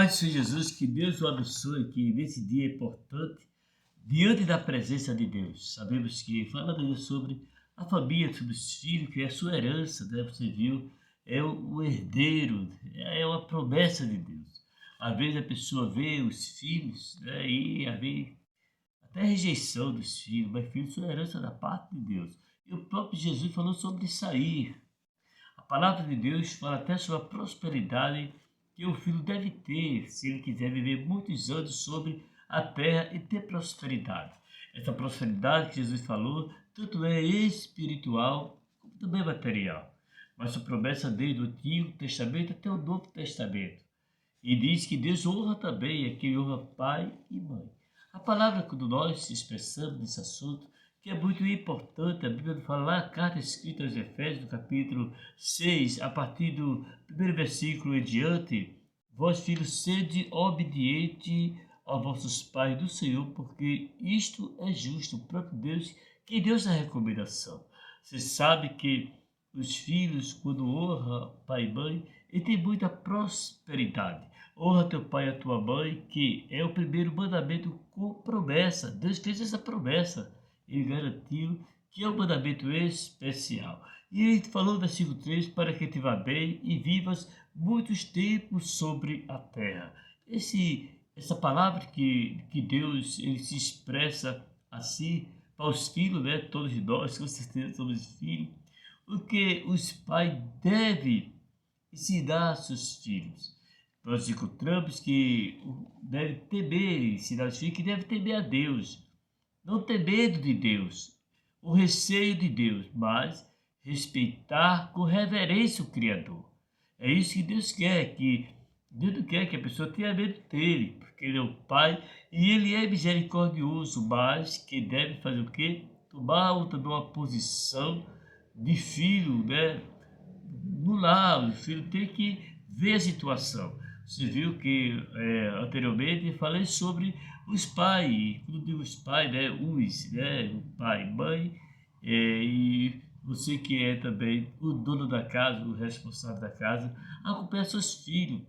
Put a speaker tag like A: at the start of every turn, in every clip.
A: paz do Senhor Jesus, que Deus o abençoe, que nesse dia importante, diante da presença de Deus, sabemos que, falando sobre a família, sobre os filhos, que é a sua herança, né? Você viu, é o herdeiro, é uma promessa de Deus. Às vezes a pessoa vê os filhos, né? E às vezes até rejeição dos filhos, mas filhos são herança da parte de Deus. E o próprio Jesus falou sobre sair. A palavra de Deus fala até sobre a prosperidade que o filho deve ter, se ele quiser viver muitos anos sobre a terra e ter prosperidade. Essa prosperidade que Jesus falou, tanto é espiritual como também material. Mas a promessa desde o Antigo Testamento até o Novo Testamento. E diz que Deus honra também aquele honra pai e mãe. A palavra, quando nós expressamos nesse assunto, que é muito importante, a Bíblia fala lá, a carta escrita aos Efésios, no capítulo 6, a partir do primeiro versículo em diante: vós, filhos, sede obediente aos vossos pais do Senhor, porque isto é justo, o próprio Deus, que Deus dá recomendação. Você sabe que os filhos, quando honram pai e mãe, ele tem muita prosperidade. Honra teu pai e a tua mãe, que é o primeiro mandamento com promessa. Deus fez essa promessa. Ele garantiu que é um mandamento especial. E ele falou no versículo 3, para que te vá bem e vivas muitos tempos sobre a terra. Essa palavra que Deus ele se expressa assim para os filhos, né? Todos nós, com certeza, somos filhos. O que os pais devem ensinar a seus filhos. Nós encontramos que deve temer, ensinar os filhos que deve temer a Deus. Não ter medo de Deus, o receio de Deus, mas respeitar com reverência o Criador. É isso que Deus quer, que Deus não quer que a pessoa tenha medo dele, porque ele é o Pai e ele é misericordioso, mas que deve fazer o quê? Tomar também uma posição de filho, né? No lar, o filho tem que ver a situação. Você viu que anteriormente eu falei sobre os pais, quando digo os pais, né, o pai, mãe, e você que é também o dono da casa, o responsável da casa, acompanhar seus filhos,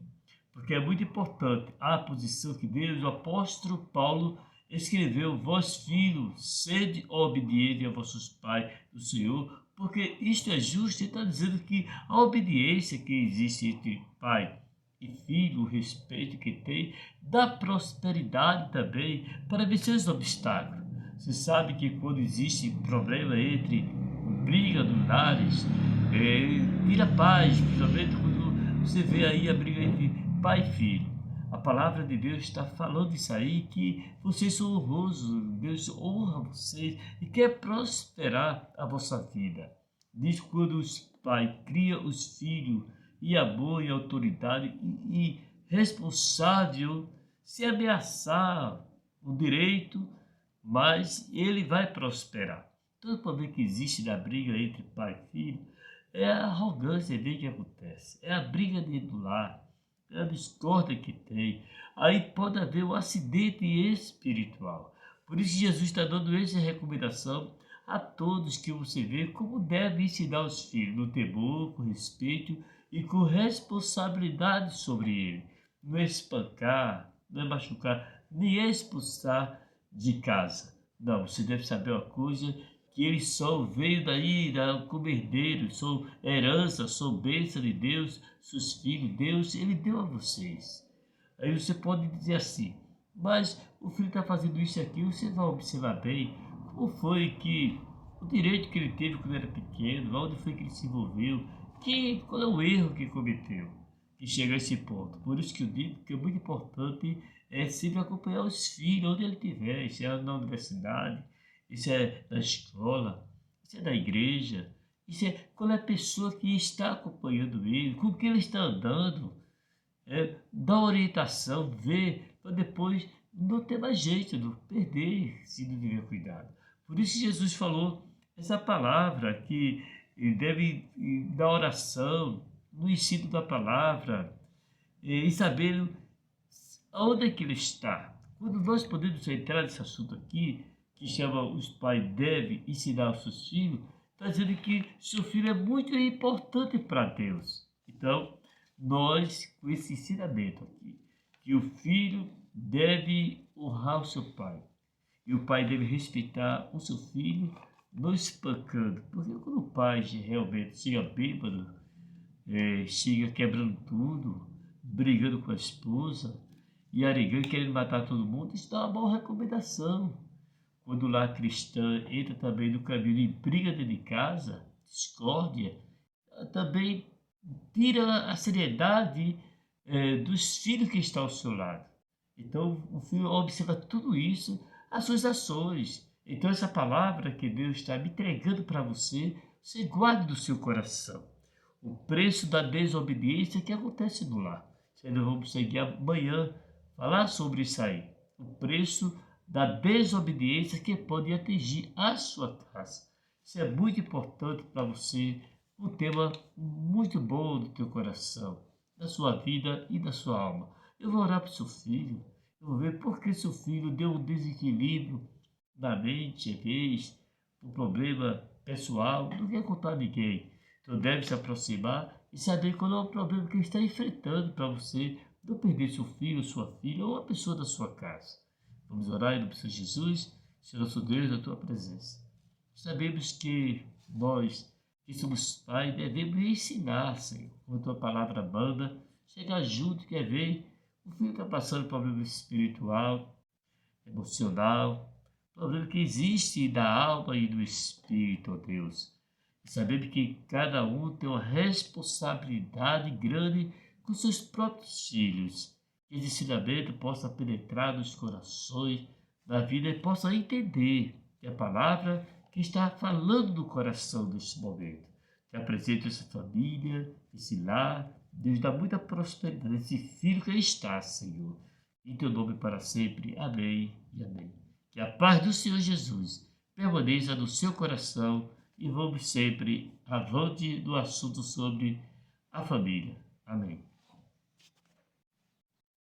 A: porque é muito importante a posição que Deus, o apóstolo Paulo, escreveu: vós filhos, sede obedientes a vossos pais do Senhor, porque isto é justo. E está dizendo que a obediência que existe entre pai e filho, o respeito que tem, dá prosperidade também para vencer os obstáculos. Você sabe que quando existe problema entre briga dos lares, tira paz, principalmente quando você vê aí a briga entre pai e filho. A palavra de Deus está falando isso aí, que vocês são honrosos, Deus honra vocês e quer prosperar a vossa vida. Diz que quando os pais criam os filhos e amor e autoridade e responsável, se ameaçar o direito, mas ele vai prosperar. Todo problema que existe na briga entre pai e filho é a arrogância dele que acontece, é a briga dentro do lar, é a discórdia que tem. Aí pode haver um acidente espiritual. Por isso Jesus está dando essa recomendação a todos, que você vê como deve ensinar os filhos, no temor, com respeito e com responsabilidade sobre ele. Não é espancar, não é machucar, nem é expulsar de casa. Não, você deve saber uma coisa, que eles só veio daí como herdeiros, são herança, são bênção de Deus, seus filhos, Deus, ele deu a vocês. Aí você pode dizer assim: mas o filho está fazendo isso aqui, você vai observar bem como foi que o direito que ele teve quando era pequeno, onde foi que ele se envolveu, qual é o erro que cometeu, que chega a esse ponto. Por isso que eu digo que é muito importante sempre acompanhar os filhos, onde ele estiver, se é na universidade, isso é na escola, isso é na igreja, isso é quando é a pessoa que está acompanhando ele, com quem ele está andando, dá orientação, vê, para depois não ter mais jeito, não perder, se não tiver cuidado. Por isso Jesus falou essa palavra, que ele deve dar oração, no ensino da palavra, e saber aonde é que ele está. Quando nós podemos entrar nesse assunto aqui, que chama os pais devem ensinar aos seus filhos, está dizendo que seu filho é muito importante para Deus. Então, nós, com esse ensinamento aqui, que o filho deve honrar o seu pai. E o pai deve respeitar o seu filho, não espancando. Porque quando o pai realmente chega bêbado, chega quebrando tudo, brigando com a esposa, e arigando, querendo matar todo mundo, isso dá uma boa recomendação. Quando o lar cristã entra também no caminho de briga dentro de casa, discórdia, também tira a seriedade dos filhos que estão ao seu lado. Então, o filho observa tudo isso, as suas ações. Então, essa palavra que Deus está me entregando para você, você guarde no seu coração. O preço da desobediência que acontece no lar. Nós vamos seguir amanhã, falar sobre isso aí. O preço da desobediência que pode atingir a sua casa. Isso é muito importante para você, um tema muito bom do teu coração, da sua vida e da sua alma. Eu vou orar para o seu filho, eu vou ver por que seu filho deu um desequilíbrio na mente, às vezes, um problema pessoal, não quer contar a ninguém. Então deve se aproximar e saber qual é o problema que ele está enfrentando para você não perder seu filho, sua filha ou a pessoa da sua casa. Vamos orar em nome do Senhor Jesus, Senhor nosso Deus, na tua presença. Sabemos que nós, que somos pais, devemos ensinar, Senhor, como a tua palavra manda, chegar junto, quer ver, o filho está passando por problema espiritual, emocional, problema que existe da alma e do espírito, ó Deus. E sabemos que cada um tem uma responsabilidade grande com seus próprios filhos. Que esse ensinamento possa penetrar nos corações da vida e possa entender que a palavra que está falando no coração neste momento. Te apresento essa família, esse lar. Deus dá muita prosperidade, esse filho que está, Senhor. Em teu nome para sempre. Amém e amém. Que a paz do Senhor Jesus permaneça no seu coração e vamos sempre avante no assunto sobre a família. Amém.